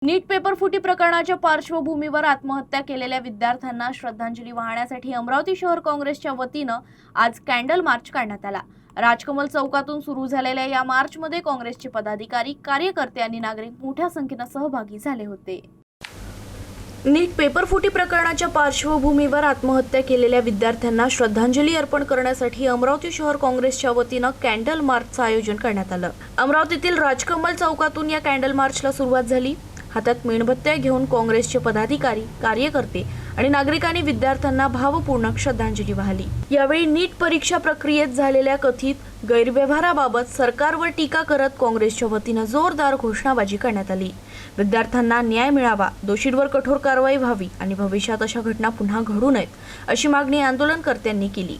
नीट paper फुटी प्रकरणाच्या पार्श्वभूमीवर आत्महत्या केलेल्या विद्यार्थ्यांना श्रद्धांजली वाहण्यासाठी अमरावती शहर काँग्रेसच्या वतीनं आज कॅन्डल मार्च काढण्यात आला। राजकमल चौकातून सुरू झालेल्या या मार्चमध्ये काँग्रेसचे पदाधिकारी, कार्यकर्ते आणि नागरिक मोठ्या संख्येने सहभागी झाले होते। नीट पेपर फुटी प्रकरणाच्या पार्श्वभूमीवर आत्महत्या केलेल्या विद्यार्थ्यांना श्रद्धांजली अर्पण करण्यासाठी अमरावती शहर काँग्रेसच्या वतीनं कॅन्डल मार्चचं आयोजन करण्यात आलं। अमरावतीतील राजकमल चौकातून या कॅन्डल मार्चला सुरुवात झाली। हातात मेणबत्त्या घेऊन काँग्रेसचे पदाधिकारी, कार्यकर्ते आणि नागरिकांनी विद्यार्थ्यांना भावपूर्ण श्रद्धांजली वाहिली। यावेळी नीट परीक्षा प्रक्रियेत झालेल्या कथित गैरव्यवहाराबाबत सरकारवर टीका करत काँग्रेसच्या वतीनं जोरदार घोषणाबाजी करण्यात आली। विद्यार्थ्यांना न्याय मिळावा, दोषींवर कठोर कारवाई व्हावी आणि भविष्यात अशा घटना पुन्हा घडू नयेत अशी मागणी आंदोलनकर्त्यांनी केली।